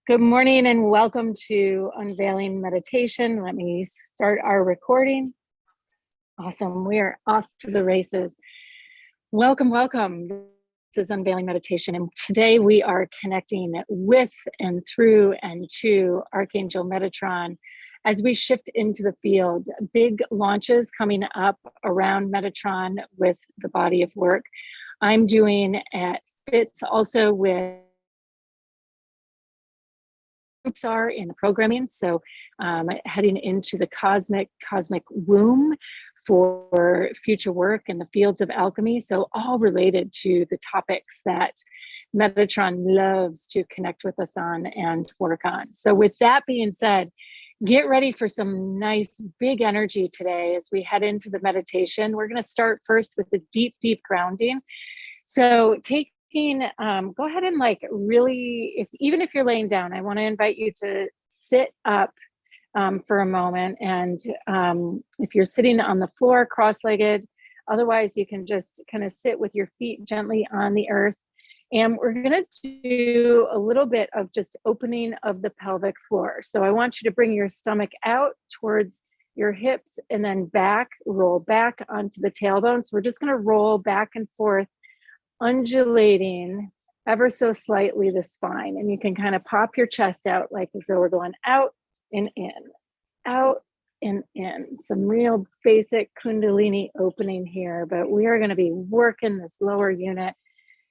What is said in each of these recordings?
Good morning and welcome to Unveiling Meditation. Let me start our recording. Awesome. We are off to the races. Welcome, welcome. This is Unveiling Meditation, and today we are connecting with and through and to Archangel Metatron as we shift into the field. Big launches coming up around Metatron with the body of work I'm doing at FITS, also with groups are in the programming. So heading into the cosmic womb for future work in the fields of alchemy. So all related to the topics that Metatron loves to connect with us on and work on. So with that being said, get ready for some nice big energy today as we head into the meditation. We're going to start first with the deep grounding. So go ahead and really, even if you're laying down, I want to invite you to sit up for a moment. And if you're sitting on the floor, cross-legged, otherwise you can just kind of sit with your feet gently on the earth. And we're going to do a little bit of just opening of the pelvic floor. So I want you to bring your stomach out towards your hips and then back, roll back onto the tailbone. So we're just going to roll back and forth, undulating ever so slightly the spine. And you can kind of pop your chest out like as though we're going out and in, out and in. Some real basic Kundalini opening here, but we are going to be working this lower unit.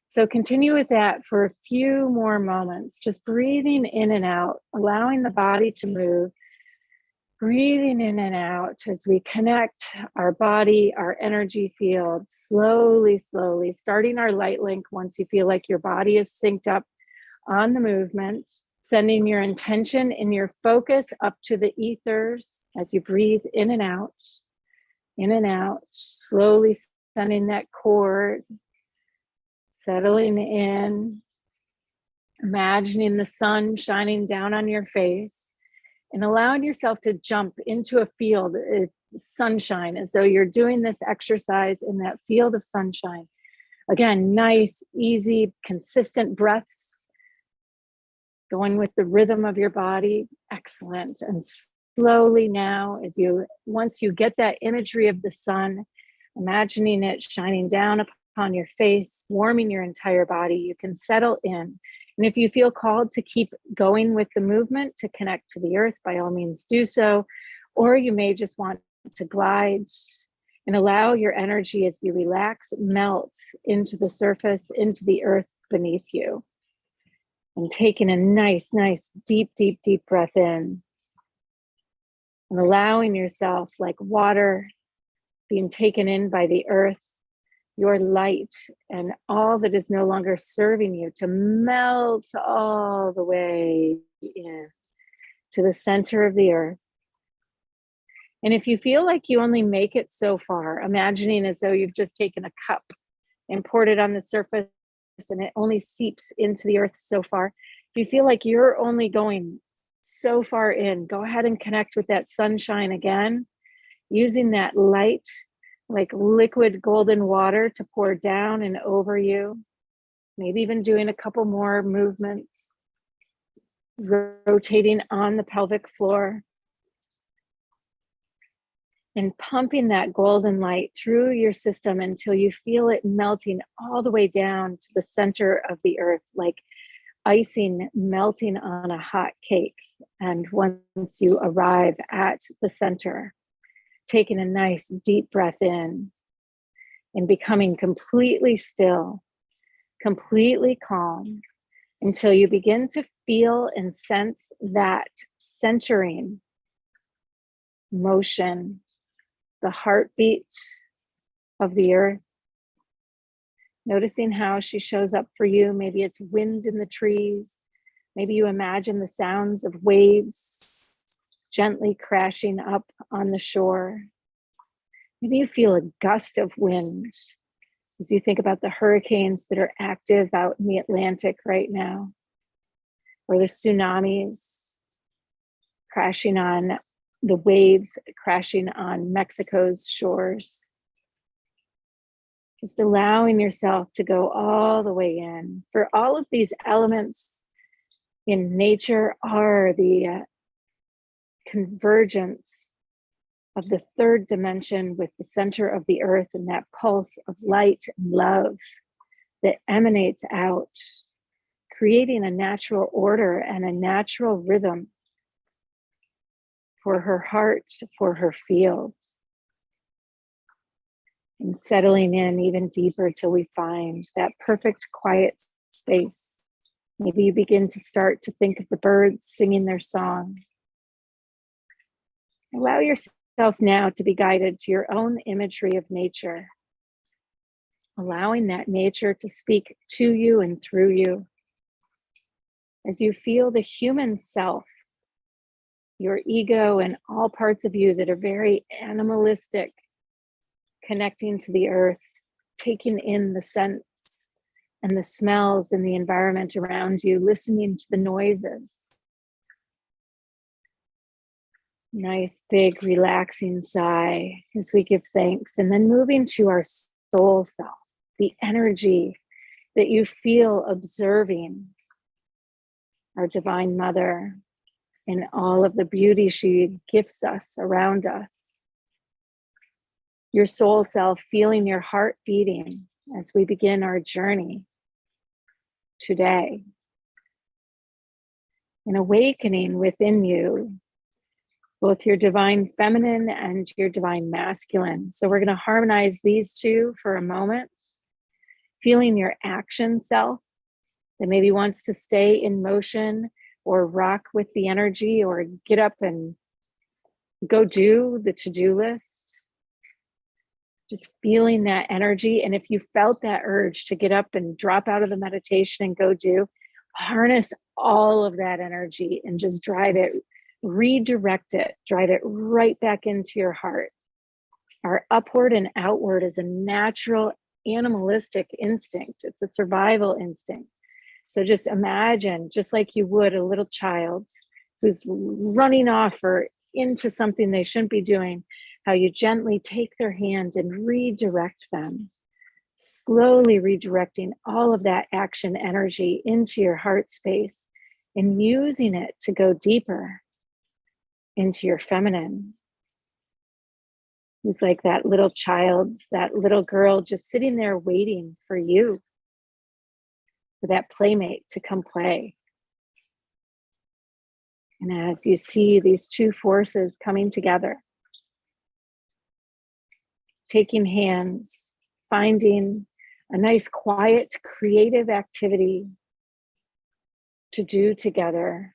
So continue with that for a few more moments, just breathing in and out, allowing the body to move, breathing in and out as we connect our body, our energy field, slowly, starting our light link once you feel like your body is synced up on the movement, sending your intention and your focus up to the ethers as you breathe in and out, slowly sending that cord, settling in, imagining the sun shining down on your face, and allowing yourself to jump into a field of sunshine as though you're doing this exercise in that field of sunshine. Again, nice, easy, consistent breaths, going with the rhythm of your body. Excellent. And slowly now, once you get that imagery of the sun, imagining it shining down upon your face, warming your entire body, you can settle in. And if you feel called to keep going with the movement to connect to the earth, by all means do so. Or you may just want to glide and allow your energy as you relax, melt into the surface, into the earth beneath you. And taking a nice, deep breath in. And allowing yourself, like water, being taken in by the earth, your light and all that is no longer serving you, to melt all the way in to the center of the earth. And if you feel like you only make it so far, imagining as though you've just taken a cup and poured it on the surface and it only seeps into the earth so far. If you feel like you're only going so far in, go ahead and connect with that sunshine again, using that light like liquid golden water to pour down and over you. Maybe even doing a couple more movements, rotating on the pelvic floor and pumping that golden light through your system until you feel it melting all the way down to the center of the earth, like icing melting on a hot cake. And once you arrive at the center, taking a nice deep breath in and becoming completely still, completely calm, until you begin to feel and sense that centering motion, the heartbeat of the earth. Noticing how she shows up for you. Maybe it's wind in the trees. Maybe you imagine the sounds of waves gently crashing up on the shore. Maybe you feel a gust of wind as you think about the hurricanes that are active out in the Atlantic right now, or the tsunamis crashing on the waves, crashing on Mexico's shores. Just allowing yourself to go all the way in. For all of these elements in nature are the convergence of the third dimension with the center of the earth and that pulse of light and love that emanates out, creating a natural order and a natural rhythm for her heart, for her field, and settling in even deeper till we find that perfect quiet space. Maybe you begin to start to think of the birds singing their song. Allow yourself now to be guided to your own imagery of nature, allowing that nature to speak to you and through you. As you feel the human self, your ego and all parts of you that are very animalistic, connecting to the earth, taking in the scents and the smells and the environment around you, listening to the noises. Nice, big, relaxing sigh as we give thanks, and then moving to our soul self, the energy that you feel observing our Divine Mother and all of the beauty she gifts us around us. Your soul self, feeling your heart beating as we begin our journey today. An awakening within you, both your divine feminine and your divine masculine. So we're going to harmonize these two for a moment. Feeling your action self that maybe wants to stay in motion or rock with the energy or get up and go do the to-do list. Just feeling that energy. And if you felt that urge to get up and drop out of the meditation and go do, harness all of that energy and just drive it, redirect it, drive it right back into your heart. Our upward and outward is a natural animalistic instinct. It's a survival instinct. So just imagine, just like you would a little child who's running off or into something they shouldn't be doing, how you gently take their hand and redirect them, slowly redirecting all of that action energy into your heart space and using it to go deeper into your feminine. Who's like that little child, that little girl just sitting there waiting for you, for that playmate to come play. And as you see these two forces coming together, taking hands, finding a nice, quiet, creative activity to do together,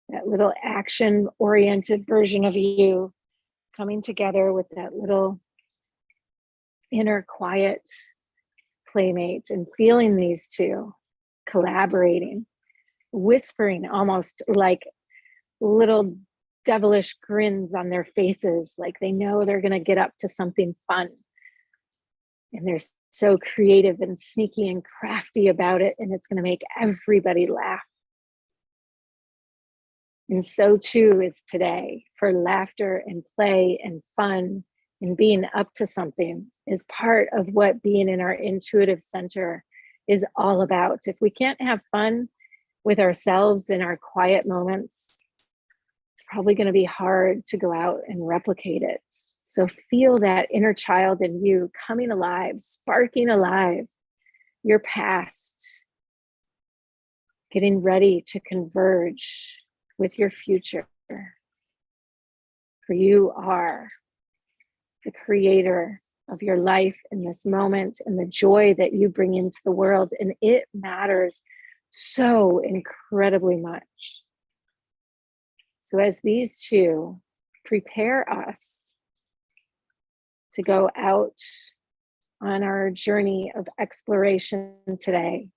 that little action-oriented version of you coming together with that little inner quiet playmate and feeling these two collaborating, whispering almost like little devilish grins on their faces, like they know they're going to get up to something fun. And they're so creative and sneaky and crafty about it, and it's going to make everybody laugh. And so too is today, for laughter and play and fun and being up to something is part of what being in our intuitive center is all about. If we can't have fun with ourselves in our quiet moments, it's probably going to be hard to go out and replicate it. So feel that inner child in you coming alive, sparking alive, your past, getting ready to converge with your future. For you are the creator of your life in this moment and the joy that you bring into the world. And it matters so incredibly much. So as these two prepare us to go out on our journey of exploration today,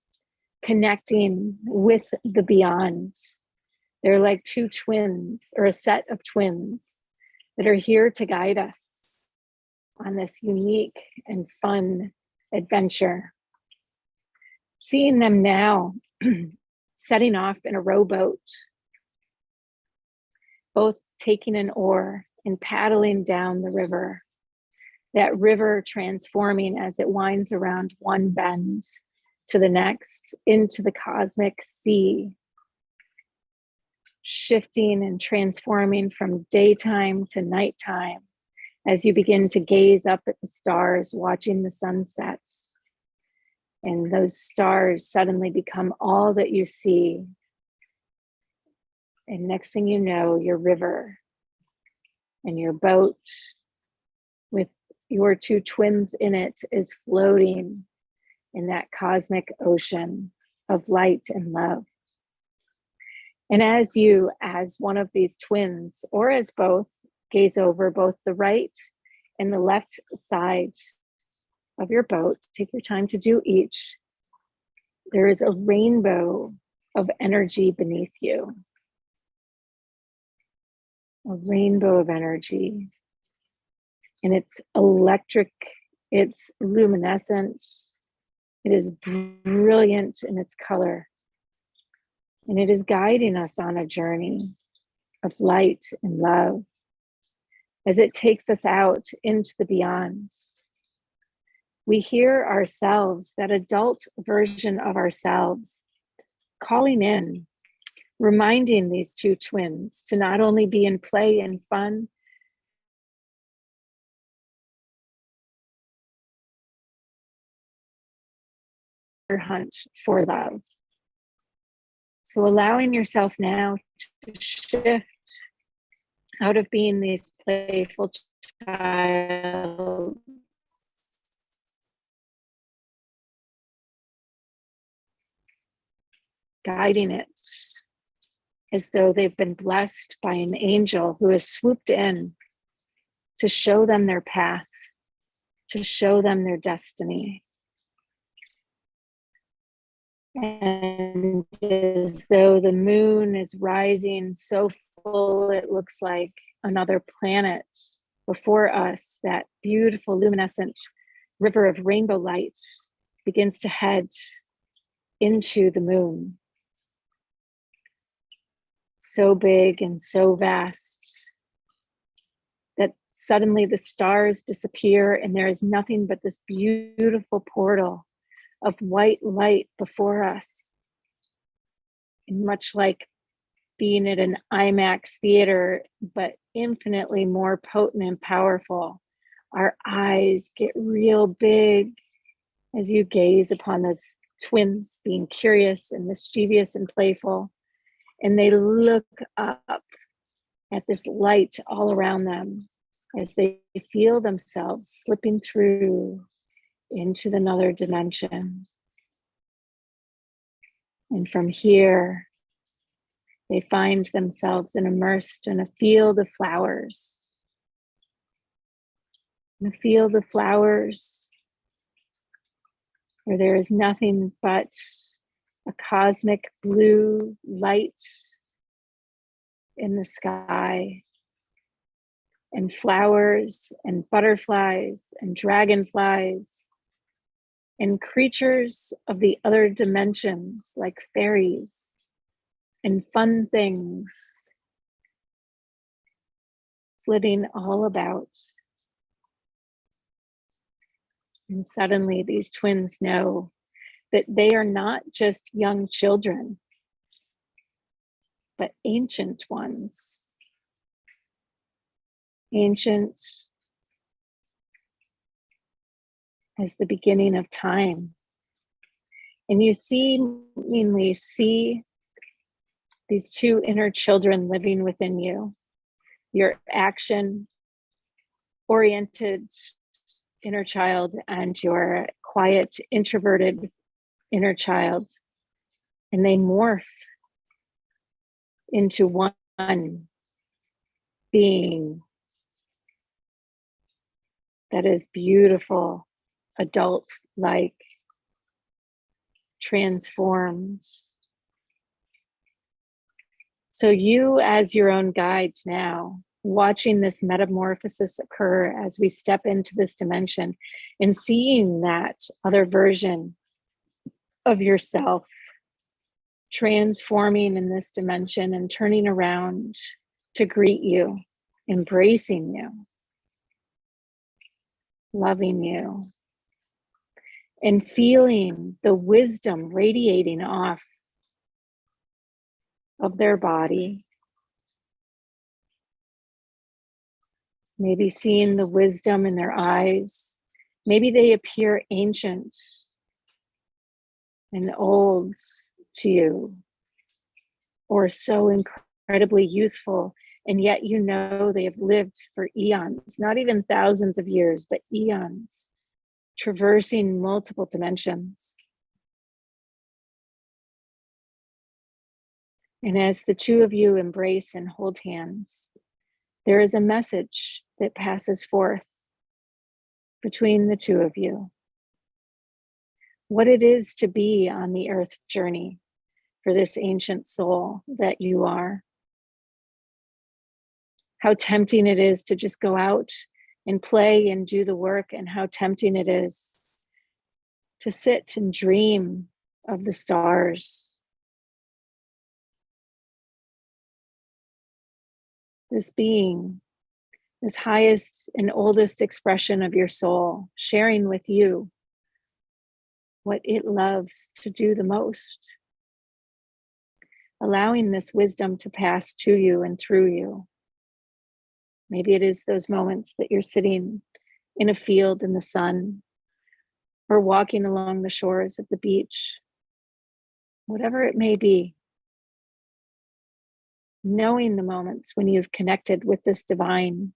connecting with the beyond, they're like two twins or a set of twins that are here to guide us on this unique and fun adventure. Seeing them now setting off in a rowboat, both taking an oar and paddling down the river, that river transforming as it winds around one bend to the next into the cosmic sea shifting and transforming from daytime to nighttime as you begin to gaze up at the stars, watching the sunset. And those stars suddenly become all that you see. And next thing you know, your river and your boat with your two twins in it is floating in that cosmic ocean of light and love. And as you, as one of these twins, or as both, gaze over both the right and the left side of your boat, take your time to do each, there is a rainbow of energy beneath you. A rainbow of energy. And it's electric, it's luminescent, it is brilliant in its color. And it is guiding us on a journey of light and love as it takes us out into the beyond. We hear ourselves, that adult version of ourselves, calling in, reminding these two twins to not only be in play and fun, hunt for love. So allowing yourself now to shift out of being this playful child guiding it as though they've been blessed by an angel who has swooped in to show them their path, to show them their destiny. And as though the moon is rising so full, it looks like another planet before us, that beautiful luminescent river of rainbow light begins to head into the moon. So big and so vast that suddenly the stars disappear and there is nothing but this beautiful portal of white light before us. And much like being at an IMAX theater, but infinitely more potent and powerful, our eyes get real big as you gaze upon those twins being curious and mischievous and playful. And they look up at this light all around them as they feel themselves slipping through into another dimension. And from here, they find themselves immersed in a field of flowers. In a field of flowers where there is nothing but a cosmic blue light in the sky, and flowers and butterflies and dragonflies and creatures of the other dimensions like fairies and fun things flitting all about. And suddenly these twins know that they are not just young children, but ancient ones. Ancient as the beginning of time. And you seemingly see these two inner children living within you, your action-oriented inner child and your quiet, introverted inner child. And they morph into one being that is beautiful, adult-like, transformed. So you, as your own guides now, watching this metamorphosis occur as we step into this dimension and seeing that other version of yourself transforming in this dimension and turning around to greet you, embracing you, loving you, and feeling the wisdom radiating off of their body maybe seeing the wisdom in their eyes. Maybe they appear ancient and old to you, or so incredibly youthful, and yet you know they have lived for eons, not even thousands of years, but eons, traversing multiple dimensions. And as the two of you embrace and hold hands, there is a message that passes forth between the two of you. What it is to be on the earth journey for this ancient soul that you are. How tempting it is to just go out and play and do the work, and how tempting it is to sit and dream of the stars. This being, this highest and oldest expression of your soul, sharing with you what it loves to do the most, allowing this wisdom to pass to you and through you. Maybe it is those moments that you're sitting in a field in the sun, or walking along the shores of the beach, whatever it may be. Knowing the moments when you've connected with this divine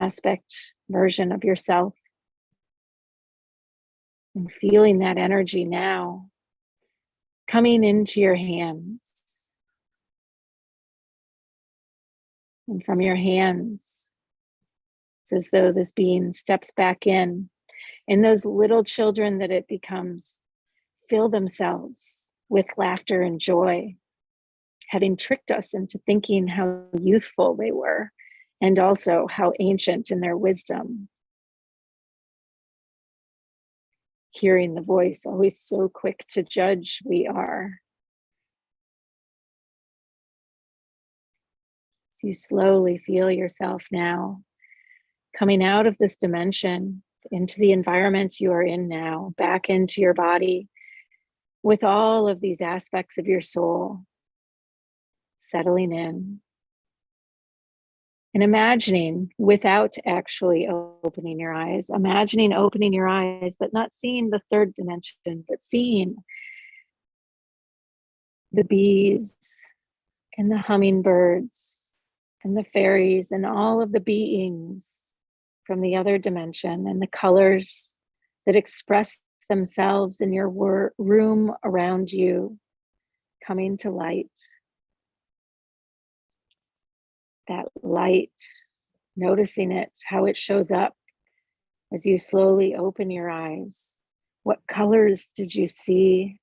aspect, version of yourself, and feeling that energy now coming into your hands. And from your hands, it's as though this being steps back in, and those little children that it becomes fill themselves with laughter and joy, having tricked us into thinking how youthful they were, and also how ancient in their wisdom. Hearing the voice, always so quick to judge we are. So you slowly feel yourself now coming out of this dimension into the environment you are in now, back into your body with all of these aspects of your soul settling in. And imagining, without actually opening your eyes, imagining opening your eyes, but not seeing the third dimension, but seeing the bees and the hummingbirds and the fairies and all of the beings from the other dimension, and the colors that express themselves in your room around you coming to light. That light, noticing it, how it shows up as you slowly open your eyes. What colors did you see?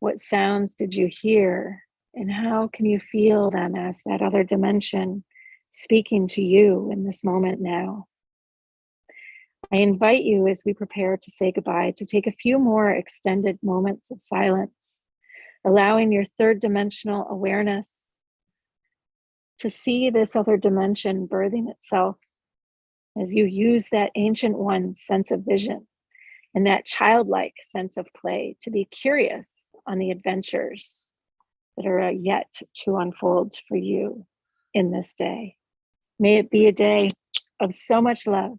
What sounds did you hear? And how can you feel them as that other dimension speaking to you in this moment now? I invite you, as we prepare to say goodbye, to take a few more extended moments of silence, allowing your third dimensional awareness to see this other dimension birthing itself as you use that ancient one's sense of vision and that childlike sense of play to be curious on the adventures that are yet to unfold for you in this day. May it be a day of so much love